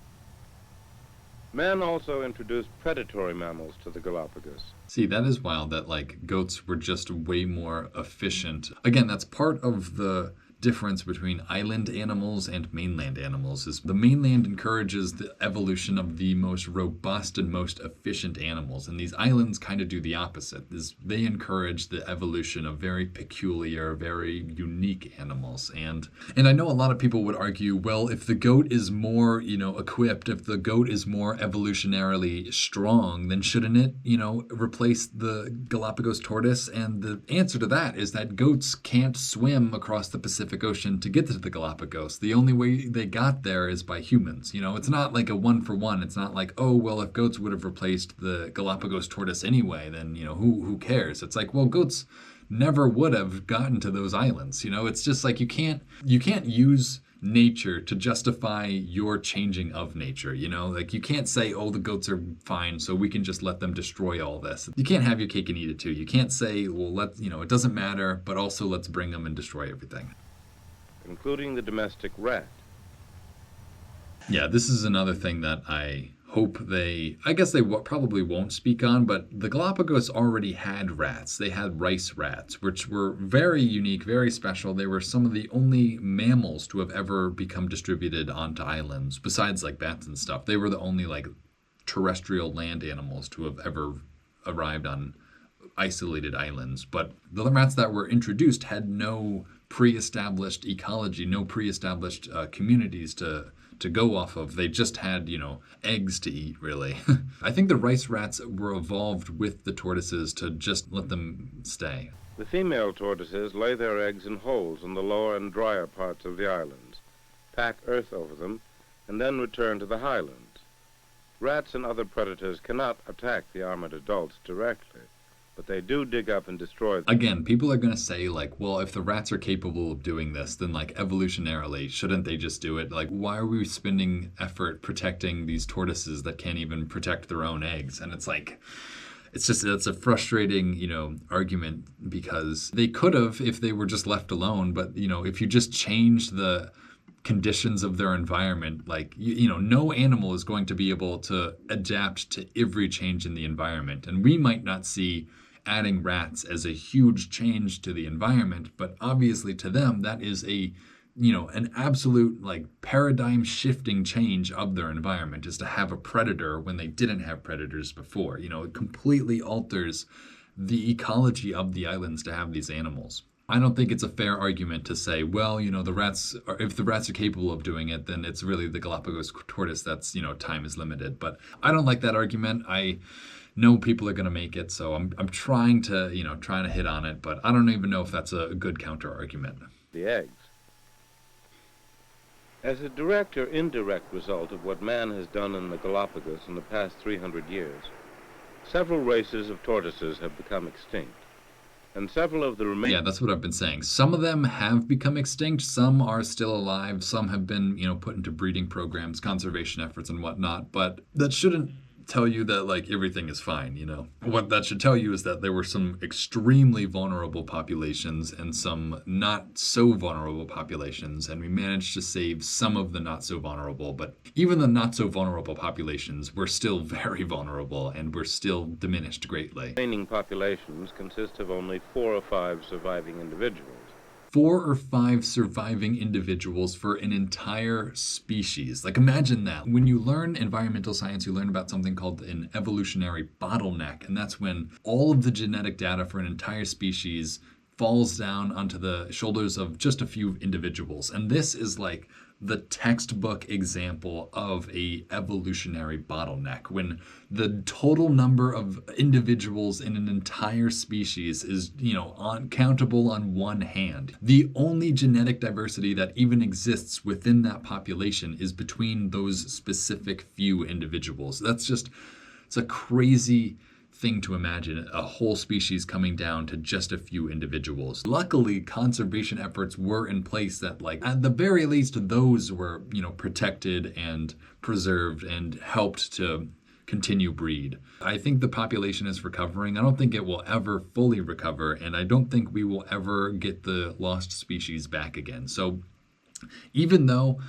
Man also introduced predatory mammals to the Galapagos. See, that is wild that like goats were just way more efficient. Again, that's part of the difference between island animals and mainland animals is the mainland encourages the evolution of the most robust and most efficient animals, and these islands kind of do the opposite. They encourage the evolution of very peculiar, very unique animals. And I know a lot of people would argue, well, if the goat is more, equipped, if the goat is more evolutionarily strong, then shouldn't it, replace the Galapagos tortoise? And the answer to that is that goats can't swim across the Pacific Ocean to get to the Galapagos. The only way they got there is by humans. It's not like a one for one. It's not like, oh, well, if goats would have replaced the Galapagos tortoise anyway, then, who cares? It's like, well, goats never would have gotten to those islands. It's just like you can't use nature to justify your changing of nature. Like you can't say, oh, the goats are fine, so we can just let them destroy all this. You can't have your cake and eat it too. You can't say, well, it doesn't matter, but also let's bring them and destroy everything. Including the domestic rat. Yeah, this is another thing that I hope they probably won't speak on, but the Galapagos already had rats. They had rice rats, which were very unique, very special. They were some of the only mammals to have ever become distributed onto islands, besides like bats and stuff. They were the only like terrestrial land animals to have ever arrived on isolated islands. But the rats that were introduced had no pre-established ecology, no pre-established communities to go off of. They just had, eggs to eat, really. I think the rice rats were evolved with the tortoises to just let them stay. The female tortoises lay their eggs in holes in the lower and drier parts of the islands, pack earth over them, and then return to the highlands. Rats and other predators cannot attack the armored adults directly, but they do dig up and destroy them. Again, people are going to say, like, well, if the rats are capable of doing this, then, like, evolutionarily, shouldn't they just do it? Like, why are we spending effort protecting these tortoises that can't even protect their own eggs? And it's like, it's a frustrating, argument, because they could have if they were just left alone. But, if you just change the conditions of their environment, like, no animal is going to be able to adapt to every change in the environment. And we might not see adding rats as a huge change to the environment, but obviously to them that is an absolute like paradigm shifting change of their environment, is to have a predator when they didn't have predators before. It completely alters the ecology of the islands to have these animals. I don't think it's a fair argument to say, well, if the rats are capable of doing it, then it's really the Galapagos tortoise that's, time is limited. But I don't like that argument. I know people are going to make it, so I'm trying to hit on it, but I don't even know if that's a good counter argument. The eggs. As a direct or indirect result of what man has done in the Galapagos in the past 300 years, several races of tortoises have become extinct. And several of the remaining... Yeah, that's what I've been saying. Some of them have become extinct. Some are still alive. Some have been, put into breeding programs, conservation efforts and whatnot. But that shouldn't tell you that, like, everything is fine, What that should tell you is that there were some extremely vulnerable populations and some not so vulnerable populations, and we managed to save some of the not so vulnerable. But even the not so vulnerable populations were still very vulnerable and were still diminished greatly. Remaining populations consist of only 4 or 5 surviving individuals. 4 or 5 surviving individuals for an entire species. Like, imagine that. When you learn environmental science, you learn about something called an evolutionary bottleneck, and that's when all of the genetic data for an entire species falls down onto the shoulders of just a few individuals. And this is like the textbook example of a evolutionary bottleneck, when the total number of individuals in an entire species is, countable on one hand. The only genetic diversity that even exists within that population is between those specific few individuals. It's a crazy thing to imagine, a whole species coming down to just a few individuals. Luckily, conservation efforts were in place that, like, at the very least, those were, protected and preserved and helped to continue breed. I think the population is recovering. I don't think it will ever fully recover, and I don't think we will ever get the lost species back again. So even though,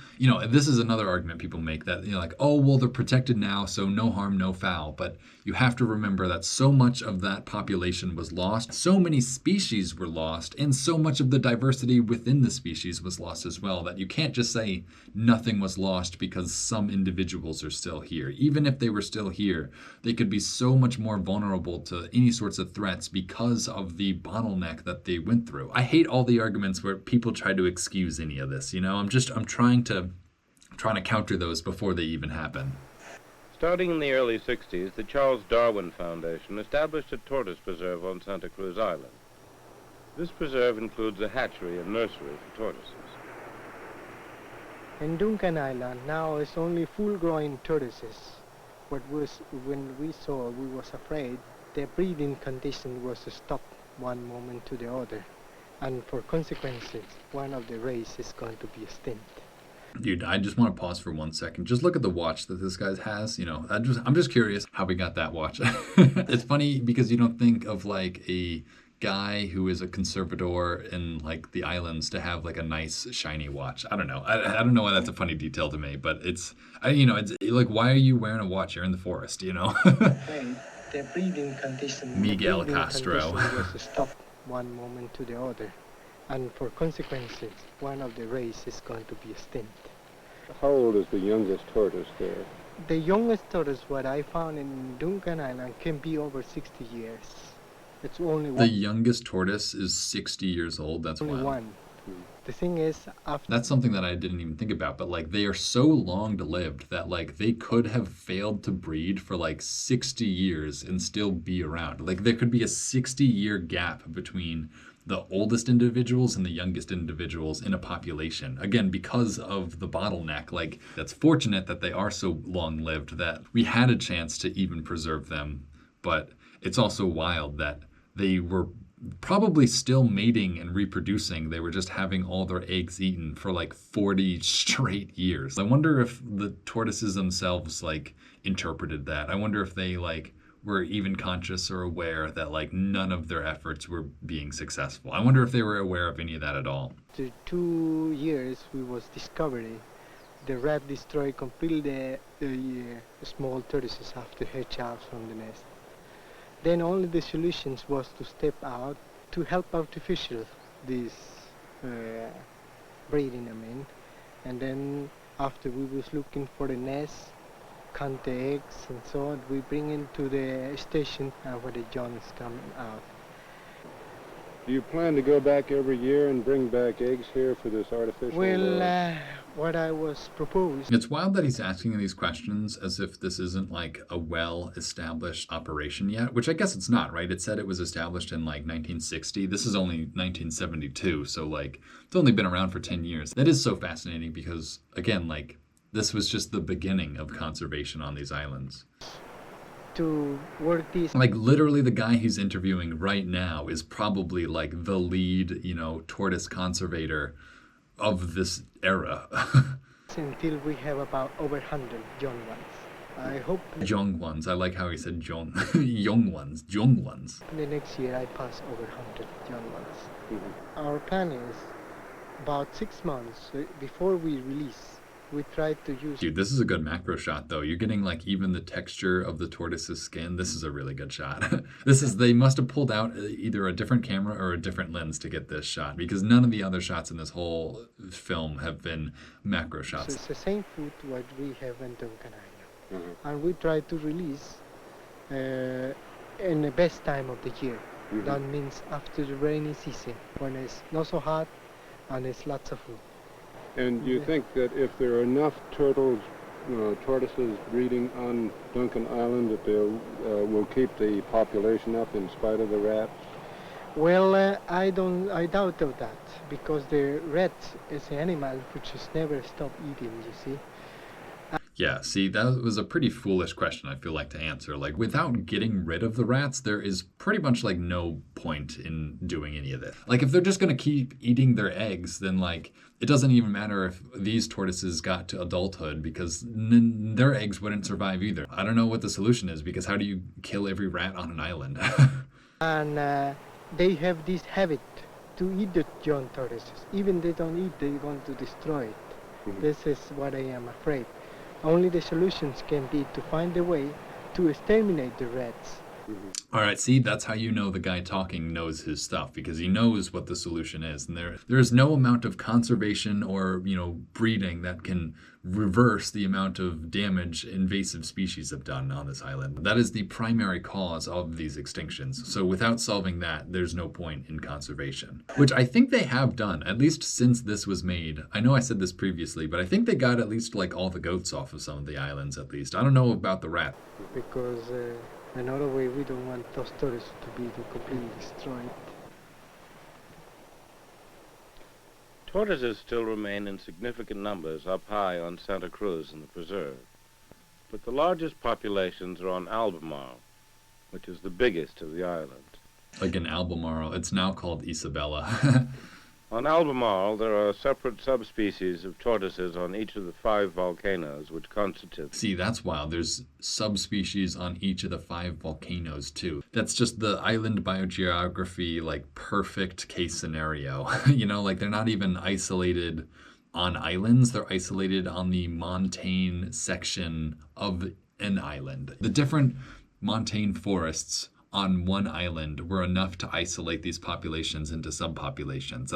this is another argument people make that, like, oh, well, they're protected now, so no harm, no foul. But you have to remember that so much of that population was lost, so many species were lost, and so much of the diversity within the species was lost as well, that you can't just say nothing was lost because some individuals are still here. Even if they were still here, they could be so much more vulnerable to any sorts of threats because of the bottleneck that they went through. I hate all the arguments where people try to excuse any of this. I'm trying to counter those before they even happen. Starting in the early 60s, the Charles Darwin Foundation established a tortoise preserve on Santa Cruz Island. This preserve includes a hatchery and nursery for tortoises. In Duncan Island now it's only full-grown tortoises. When we saw, we was afraid their breeding condition was to stop one moment to the other. And for consequences, one of the race is going to be extinct. Dude, I just want to pause for 1 second. Just look at the watch that this guy has. I'm just curious how we got that watch. It's funny because you don't think of like a guy who is a conservator in like the islands to have like a nice shiny watch. I don't know. I don't know why that's a funny detail to me, but it's like, why are you wearing a watch? You're in the forest, Their breeding condition. Miguel Castro. Was to stop one moment to the other, and for consequences, one of the race is going to be extinct. How old is the youngest tortoise there? The youngest tortoise, what I found in Duncan Island, can be over 60 years. It's only one. The youngest tortoise is 60 years old. That's only wild. One. The thing is, that's something that I didn't even think about, but like they are so long-lived that like they could have failed to breed for like 60 years and still be around. Like there could be a 60-year gap between the oldest individuals and the youngest individuals in a population. Again, because of the bottleneck. Like that's fortunate that they are so long-lived that we had a chance to even preserve them, but it's also wild that they were probably still mating and reproducing. They were just having all their eggs eaten for like 40 straight years. I wonder if the tortoises themselves like interpreted that. I wonder if they like were even conscious or aware that like none of their efforts were being successful. I wonder if they were aware of any of that at all. After 2 years we was discovery. The rat destroyed completely the small tortoises after hatch out from the nest. Then only the solutions was to step out to help artificial this breeding, and then after we was looking for the nest, count the eggs and so on, we bring into the station where the young is coming out. Do you plan to go back every year and bring back eggs here for this artificial? Well, what I was proposed. It's wild that he's asking these questions as if this isn't like a well-established operation yet, which I guess it's not, right? It said it was established in like 1960. This is only 1972, so like it's only been around for 10 years. That is so fascinating because, again, like this was just the beginning of conservation on these islands. To work these, like literally the guy he's interviewing right now is probably like the lead, tortoise conservator of this era. until we have about over 100 young ones. I hope young ones. I like how he said young ones. Young ones. in the next year I pass over 100 young ones. Our plan is about 6 months before we release. We try to use... Dude, this is a good macro shot, though. You're getting, like, even the texture of the tortoise's skin. This is a really good shot. They must have pulled out either a different camera or a different lens to get this shot, because none of the other shots in this whole film have been macro shots. So it's the same food what we have in Duncan Island. And we try to release in the best time of the year. That means after the rainy season, when it's not so hot and there's lots of food. And you think that if there are enough tortoises breeding on Duncan Island that they will keep the population up in spite of the rats? Well, I doubt of that, because the rat is an animal which has never stopped eating, you see. Yeah, see, that was a pretty foolish question, I feel like, to answer. Like, without getting rid of the rats, there is pretty much, like, no point in doing any of this. Like, if they're just going to keep eating their eggs, then, like, it doesn't even matter if these tortoises got to adulthood because their eggs wouldn't survive either. I don't know what the solution is because how do you kill every rat on an island? And they have this habit to eat the young tortoises. Even they don't eat, they want to destroy it. This is what I am afraid. Only the solutions can be to find a way to exterminate the rats. All right, see, that's how you know the guy talking knows his stuff, because he knows what the solution is. And there is no amount of conservation or, breeding that can reverse the amount of damage invasive species have done on this island. That is the primary cause of these extinctions. So without solving that, there's no point in conservation, which I think they have done, at least since this was made. I know I said this previously, but I think they got at least like all the goats off of some of the islands at least. I don't know about the rat. Because another way, we don't want those tortoises to be completely destroyed. Tortoises still remain in significant numbers up high on Santa Cruz in the preserve, but the largest populations are on Albemarle, which is the biggest of the island. Like in Albemarle, it's now called Isabella. On Albemarle, there are separate subspecies of tortoises on each of the 5 volcanoes which constitute. See, that's wild. There's subspecies on each of the 5 volcanoes, too. That's just the island biogeography, like, perfect case scenario. Like, they're not even isolated on islands. They're isolated on the montane section of an island. The different montane forests on one island were enough to isolate these populations into subpopulations.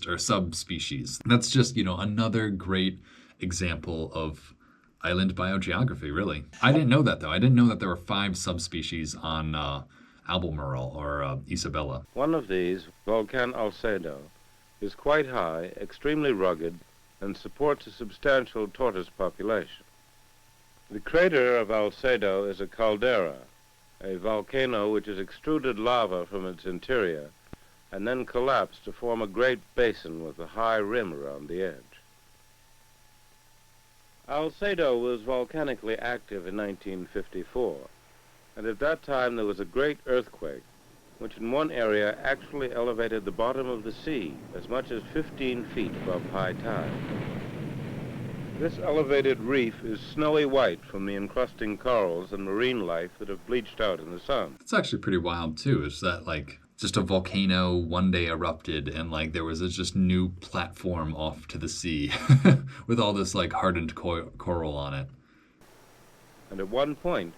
Or subspecies. That's just, another great example of island biogeography, really. I didn't know that, though. I didn't know that there were 5 subspecies on Albemarle or Isabella. One of these, Volcan Alcedo, is quite high, extremely rugged, and supports a substantial tortoise population. The crater of Alcedo is a caldera, a volcano which has extruded lava from its interior and then collapsed to form a great basin with a high rim around the edge. Alcedo was volcanically active in 1954, and at that time there was a great earthquake which in one area actually elevated the bottom of the sea as much as 15 feet above high tide. This elevated reef is snowy white from the encrusting corals and marine life that have bleached out in the sun. It's actually pretty wild, too, is that, like, just a volcano one day erupted and, like, there was a just new platform off to the sea with all this, like, hardened coral on it. And at one point,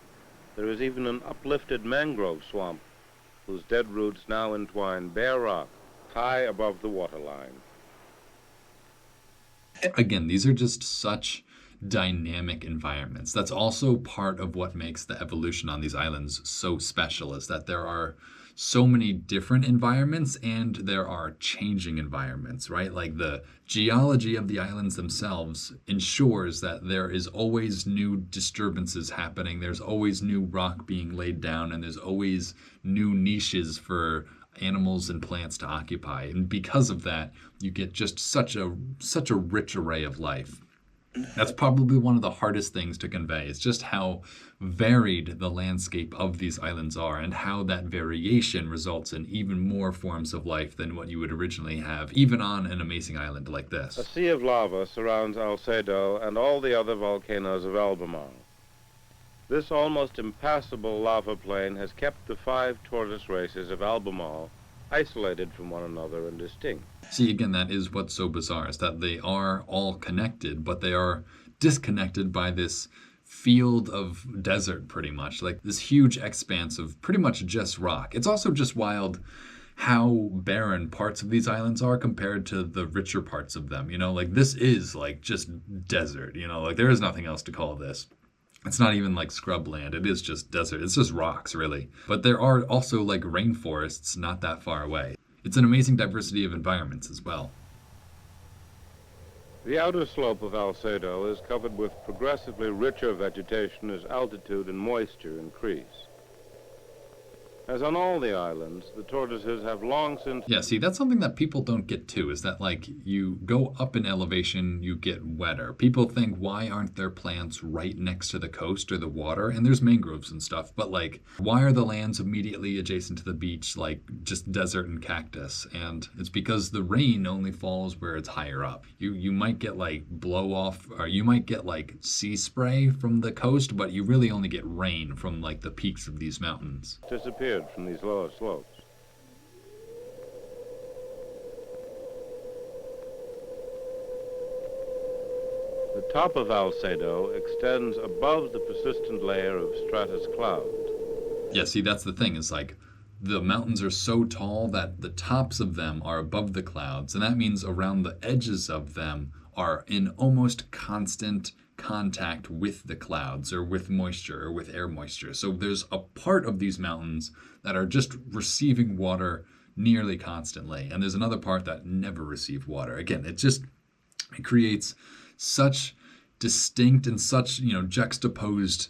there is even an uplifted mangrove swamp whose dead roots now entwine bare rock high above the waterline. Again, these are just such dynamic environments. That's also part of what makes the evolution on these islands so special, is that there are so many different environments and there are changing environments, right? Like the geology of the islands themselves ensures that there is always new disturbances happening. There's always new rock being laid down, and there's always new niches for animals and plants to occupy. And because of that, you get just such a rich array of life. That's probably one of the hardest things to convey, is just how varied the landscape of these islands are and how that variation results in even more forms of life than what you would originally have, even on an amazing island like this. A sea of lava surrounds Alcedo and all the other volcanoes of Albemarle. This almost impassable lava plain has kept the 5 tortoise races of Albemarle isolated from one another and distinct. See, again, that is what's so bizarre, is that they are all connected, but they are disconnected by this field of desert, pretty much, like this huge expanse of pretty much just rock. It's also just wild how barren parts of these islands are compared to the richer parts of them. Like this is like just desert, like there is nothing else to call this. It's not even like scrubland. It is just desert. It's just rocks, really. But there are also like rainforests not that far away. It's an amazing diversity of environments as well. The outer slope of Alcedo is covered with progressively richer vegetation as altitude and moisture increase. As on all the islands, the tortoises have long since... Yeah, see, that's something that people don't get too, is that, like, you go up in elevation, you get wetter. People think, why aren't there plants right next to the coast or the water? And there's mangroves and stuff, but, like, why are the lands immediately adjacent to the beach, like, just desert and cactus? And it's because the rain only falls where it's higher up. You might get, like, blow off, or you might get, like, sea spray from the coast, but you really only get rain from, like, the peaks of these mountains. disappeared from these lower slopes. The top of Alcedo extends above the persistent layer of stratus cloud. Yeah, see, that's the thing, is like the mountains are so tall that the tops of them are above the clouds, and that means around the edges of them are in almost constant contact with the clouds or with moisture or with air moisture. So there's a part of these mountains that are just receiving water nearly constantly, and there's another part that never receive water. Again, it creates such distinct and such, juxtaposed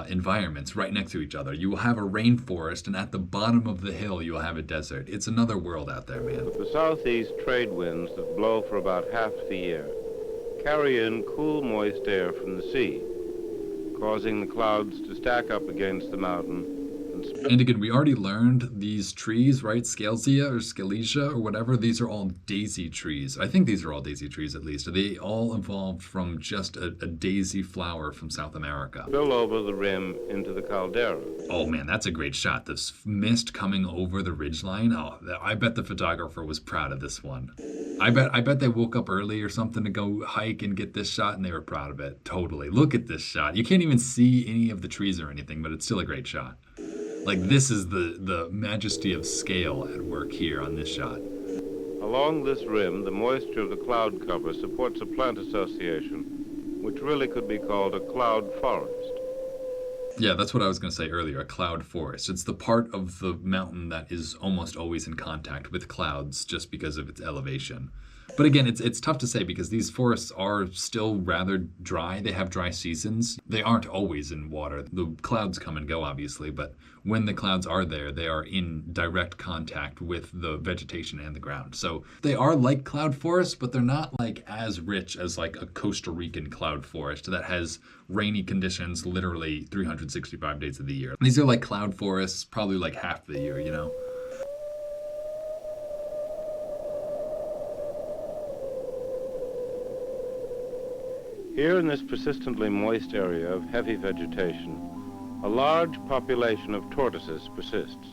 environments right next to each other. You will have a rainforest, and at the bottom of the hill you will have a desert. It's another world out there, man. The southeast trade winds that blow for about half the year carry in cool, moist air from the sea, causing the clouds to stack up against the mountain. And again, we already learned these trees, right? Scalzia or Scalesia or whatever, these are all daisy trees. I think these are all daisy trees, at least. They all evolved from just a daisy flower from South America. Spill over the rim into the caldera. Oh man, that's a great shot. This mist coming over the ridgeline. Oh, I bet the photographer was proud of this one. I bet they woke up early or something to go hike and get this shot, and they were proud of it. Totally. Look at this shot. You can't even see any of the trees or anything, but it's still a great shot. Like, this is the majesty of scale at work here on this shot. Along this rim, the moisture of the cloud cover supports a plant association, which really could be called a cloud forest. Yeah, that's what I was going to say earlier, a cloud forest. It's the part of the mountain that is almost always in contact with clouds just because of its elevation. But again, it's tough to say because these forests are still rather dry. They have dry seasons. They aren't always in water. The clouds come and go, obviously, but when the clouds are there, they are in direct contact with the vegetation and the ground. So they are like cloud forests, but they're not like as rich as like a Costa Rican cloud forest that has rainy conditions literally 365 days of the year. These are like cloud forests probably like half the year, Here in this persistently moist area of heavy vegetation, a large population of tortoises persists.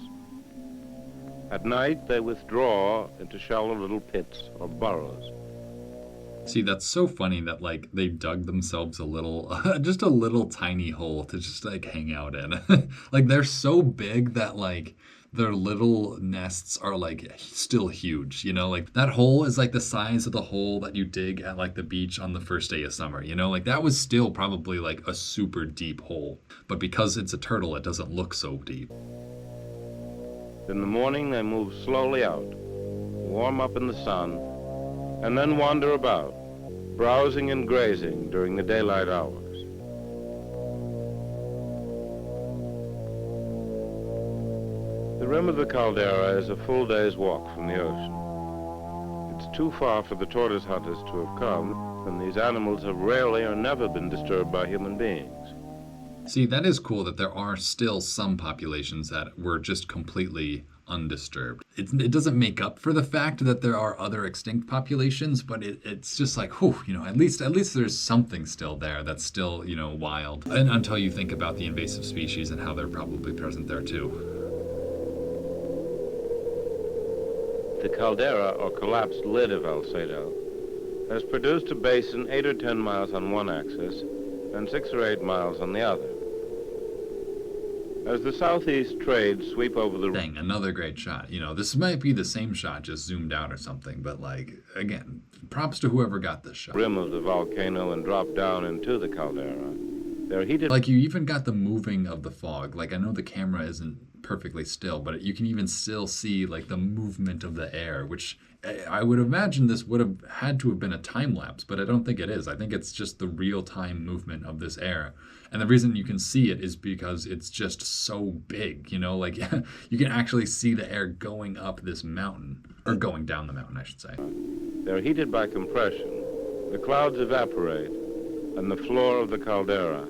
At night, they withdraw into shallow little pits or burrows. See, that's so funny that like they dug themselves a little, just a little tiny hole to just like hang out in. Like they're so big that like their little nests are like still huge, like that hole is like the size of the hole that you dig at like the beach on the first day of summer, like that was still probably like a super deep hole, but because it's a turtle, it doesn't look so deep. In the morning, they move slowly out, warm up in the sun, and then wander about, browsing and grazing during the daylight hours. The rim of the caldera is a full day's walk from the ocean. It's too far for the tortoise hunters to have come, and these animals have rarely or never been disturbed by human beings. See, that is cool that there are still some populations that were just completely undisturbed. It doesn't make up for the fact that there are other extinct populations, but it's just like, whew, at least there's something still there that's still, wild. And until you think about the invasive species and how they're probably present there too. The caldera, or collapsed lid of Alcedo, has produced a basin 8 or 10 miles on one axis and 6 or 8 miles on the other. As the southeast trades sweep over the... Dang, another great shot. This might be the same shot, just zoomed out or something, but like, again, props to whoever got this shot. Rim of the volcano and drop down into the caldera, They're heated. Like, you even got the moving of the fog. Like, I know the camera isn't perfectly still, but you can even still see, like, the movement of the air, which I would imagine this would have had to have been a time lapse, but I don't think it is. I think it's just the real-time movement of this air. And the reason you can see it is because it's just so big, you know? Like, you can actually see the air going up this mountain, or going down the mountain, I should say. They're heated by compression. The clouds evaporate, and the floor of the caldera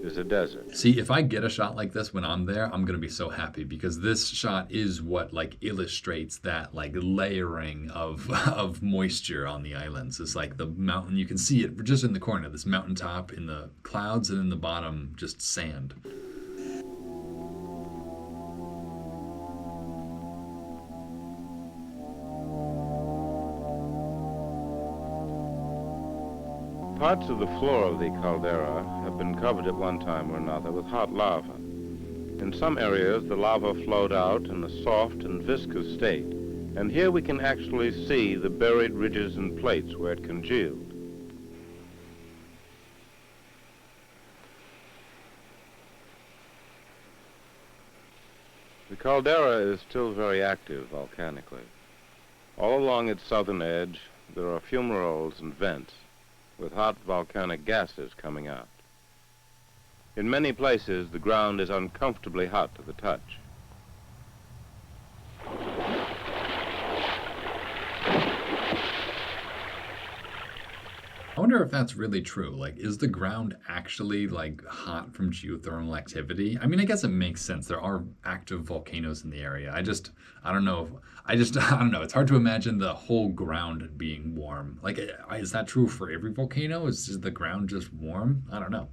is a desert. See, if I get a shot like this when I'm there, I'm gonna be so happy, because this shot is what like illustrates that like layering of moisture on the islands. It's like the mountain, you can see it just in the corner, this mountaintop in the clouds, and in the bottom just sand. Parts of the floor of the caldera have been covered at one time or another with hot lava. In some areas, the lava flowed out in a soft and viscous state, and here we can actually see the buried ridges and plates where it congealed. The caldera is still very active volcanically. All along its southern edge, there are fumaroles and vents, with hot volcanic gases coming out. In many places, the ground is uncomfortably hot to the touch. I wonder if that's really true. Like, is the ground actually like hot from geothermal activity? I mean, I guess it makes sense. There are active volcanoes in the area. I don't know. I don't know. It's hard to imagine the whole ground being warm. Like, is that true for every volcano? Is the ground just warm? I don't know.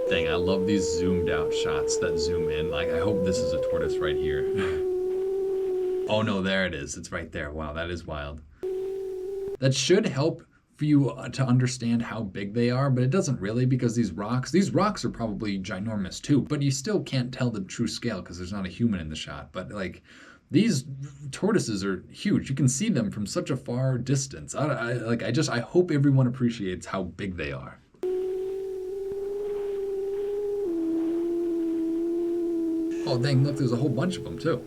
Dang, I love these zoomed out shots that zoom in. Like, I hope this is a tortoise right here. Oh no, there it is. It's right there. Wow, that is wild. That should help for you to understand how big they are, but it doesn't really, because these rocks are probably ginormous too, but you still can't tell the true scale because there's not a human in the shot. But like, these tortoises are huge. You can see them from such a far distance. I hope everyone appreciates how big they are. Oh dang, look, there's a whole bunch of them too.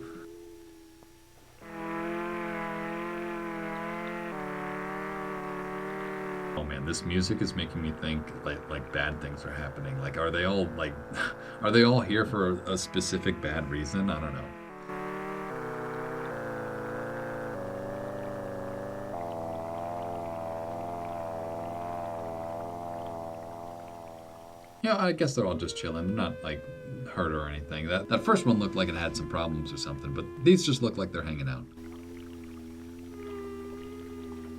Oh man, this music is making me think like bad things are happening. Like, are they all here for a specific bad reason? I don't know. Yeah, I guess they're all just chilling. They're not like hurt or anything. That first one looked like it had some problems or something, but these just look like they're hanging out.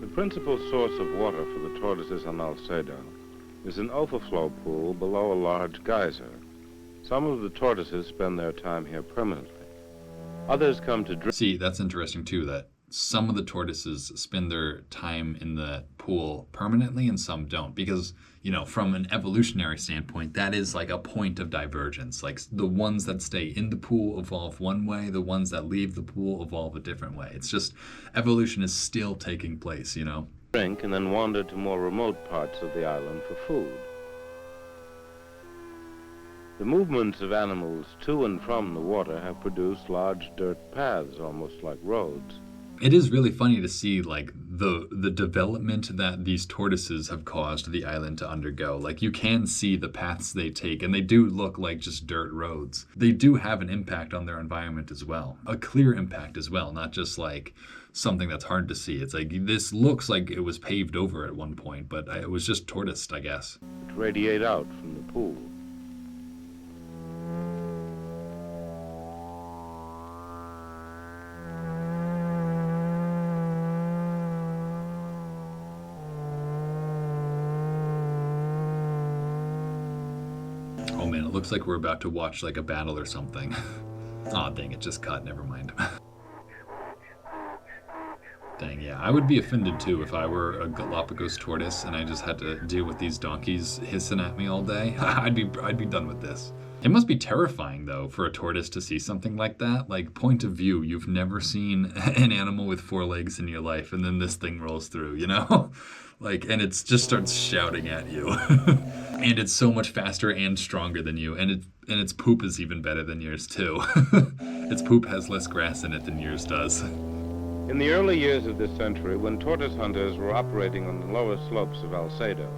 The principal source of water for the tortoises on Alcedo is an overflow pool below a large geyser. Some of the tortoises spend their time here permanently. Others come to drink. See, that's interesting too, that some of the tortoises spend their time in the pool permanently and some don't, because, you know, from an evolutionary standpoint, that is like a point of divergence. Like, the ones that stay in the pool evolve one way, the ones that leave the pool evolve a different way. It's just, evolution is still taking place, you know? Drink and then wander to more remote parts of the island for food. The movements of animals to and from the water have produced large dirt paths, almost like roads. It is really funny to see like the development that these tortoises have caused the island to undergo. Like, you can see the paths they take, and they do look like just dirt roads. They do have an impact on their environment as well, a clear impact as well, not just like something that's hard to see. It's like, this looks like it was paved over at one point, but it was just tortoised, I guess. Which radiate out from the pool. Oh man, it looks like we're about to watch like a battle or something. Aw, dang, it just cut, never mind. Dang, yeah, I would be offended too if I were a Galapagos tortoise and I just had to deal with these donkeys hissing at me all day. I'd be done with this. It must be terrifying though for a tortoise to see something like that. Like, point of view, you've never seen an animal with 4 legs in your life, and then this thing rolls through, you know? Like, and it just starts shouting at you. And it's so much faster and stronger than you, and its poop is even better than yours too. Its poop has less grass in it than yours does. In the early years of this century, when tortoise hunters were operating on the lower slopes of Alcedo,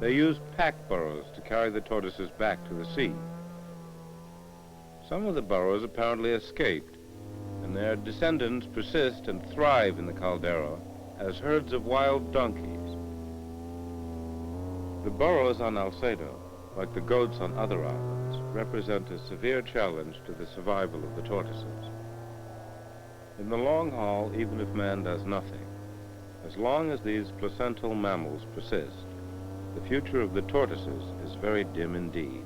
they used pack burros to carry the tortoises back to the sea. Some of the burros apparently escaped, and their descendants persist and thrive in the caldera as herds of wild donkeys. The burros on Alcedo, like the goats on other islands, represent a severe challenge to the survival of the tortoises. In the long haul, even if man does nothing, as long as these placental mammals persist, the future of the tortoises is very dim indeed.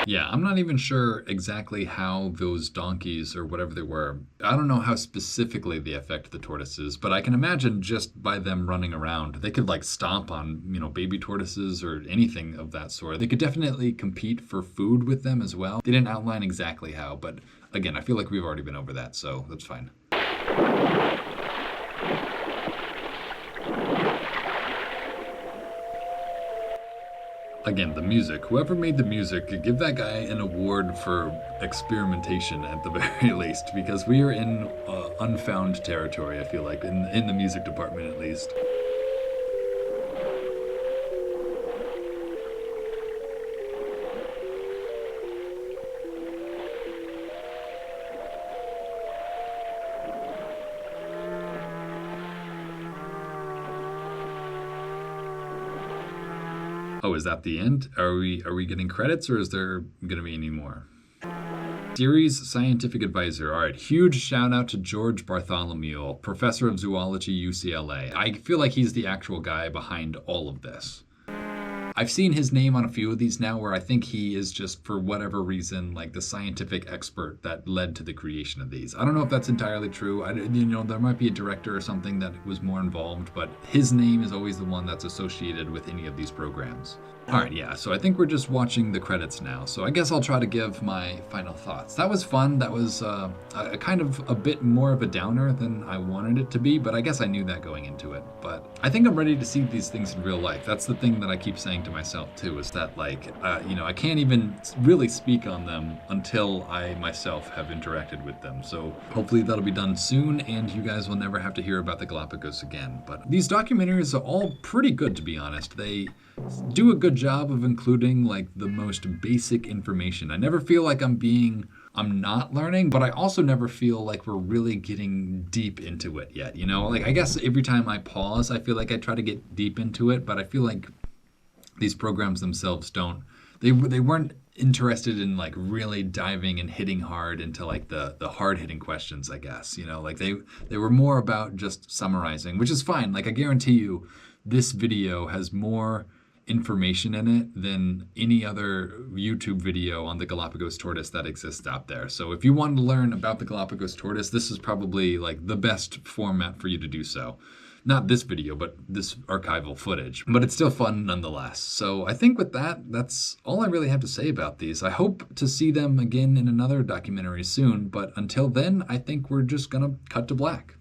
Yeah, I'm not even sure exactly how those donkeys or whatever they were, I don't know how specifically they affect the tortoises, but I can imagine just by them running around, they could like stomp on, baby tortoises or anything of that sort. They could definitely compete for food with them as well. They didn't outline exactly how, but again, I feel like we've already been over that, so that's fine. Again, the music. Whoever made the music, give that guy an award for experimentation at the very least, because we are in unfound territory, I feel like, in the music department at least. Oh, is that the end? Are we getting credits, or is there going to be any more? Series Scientific Advisor. All right, huge shout out to George Bartholomew, Professor of Zoology, UCLA. I feel like he's the actual guy behind all of this. I've seen his name on a few of these now where I think he is just, for whatever reason, like the scientific expert that led to the creation of these. I don't know if that's entirely true. There might be a director or something that was more involved, but his name is always the one that's associated with any of these programs. All right, yeah, so I think we're just watching the credits now. So I guess I'll try to give my final thoughts. That was fun. That was a kind of a bit more of a downer than I wanted it to be, but I guess I knew that going into it. But I think I'm ready to see these things in real life. That's the thing that I keep saying to myself too, is that I can't even really speak on them until I myself have interacted with them. So hopefully that'll be done soon, and you guys will never have to hear about the Galapagos again. But these documentaries are all pretty good, to be honest. They do a good job of including like the most basic information. I never feel like I'm not learning, but I also never feel like we're really getting deep into it yet, I guess every time I pause, I feel like I try to get deep into it, but I feel like these programs themselves they weren't interested in like really diving and hitting hard into like the hard hitting questions, I guess, they were more about just summarizing, which is fine. Like, I guarantee you this video has more information in it than any other YouTube video on the Galapagos tortoise that exists out there. So if you want to learn about the Galapagos tortoise, this is probably like the best format for you to do so. Not this video, but this archival footage. But it's still fun nonetheless. So I think with that, that's all I really have to say about these. I hope to see them again in another documentary soon, but until then, I think we're just gonna cut to black.